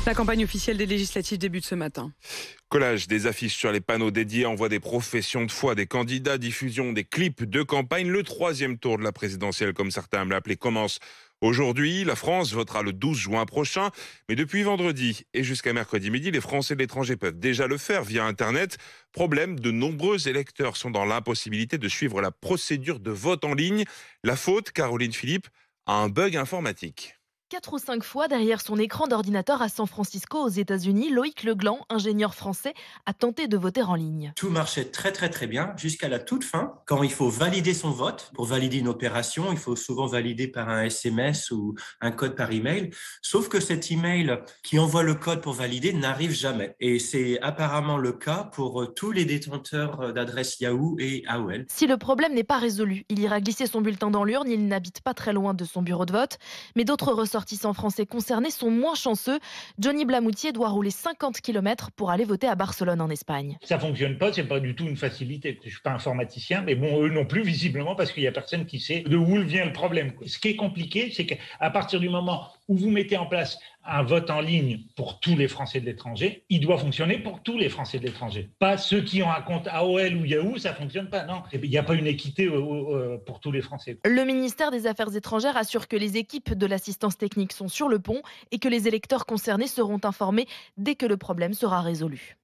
La campagne officielle des législatives débute ce matin. Collage des affiches sur les panneaux dédiés, envoi des professions de foi des candidats, diffusion des clips de campagne. Le troisième tour de la présidentielle, comme certains aiment l'appeler, commence aujourd'hui. La France votera le 12 juin prochain. Mais depuis vendredi et jusqu'à mercredi midi, les Français de l'étranger peuvent déjà le faire via Internet. Problème, de nombreux électeurs sont dans l'impossibilité de suivre la procédure de vote en ligne. La faute, Caroline Philippe, a un bug informatique. 4 ou 5 fois derrière son écran d'ordinateur à San Francisco aux États-Unis, Loïc Legland, ingénieur français, a tenté de voter en ligne. Tout marchait très bien jusqu'à la toute fin. Quand il faut valider son vote, pour valider une opération, il faut souvent valider par un SMS ou un code par email. Sauf que cet email qui envoie le code pour valider n'arrive jamais. Et c'est apparemment le cas pour tous les détenteurs d'adresses Yahoo et AOL. Si le problème n'est pas résolu, il ira glisser son bulletin dans l'urne, il n'habite pas très loin de son bureau de vote. Mais d'autres ressortissants français concernés sont moins chanceux. Johnny Blamoutier doit rouler 50 km pour aller voter à Barcelone en Espagne. Ça fonctionne pas, c'est pas du tout une facilité. Je suis pas informaticien, mais bon, eux non plus, visiblement, parce qu'il y a personne qui sait de où vient le problème. Ce qui est compliqué, c'est qu'à partir du moment où vous mettez en place un vote en ligne pour tous les Français de l'étranger, il doit fonctionner pour tous les Français de l'étranger. Pas ceux qui ont un compte AOL ou Yahoo, ça fonctionne pas, non. Il n'y a pas une équité pour tous les Français. Le ministère des Affaires étrangères assure que les équipes de l'assistance technique sont sur le pont et que les électeurs concernés seront informés dès que le problème sera résolu.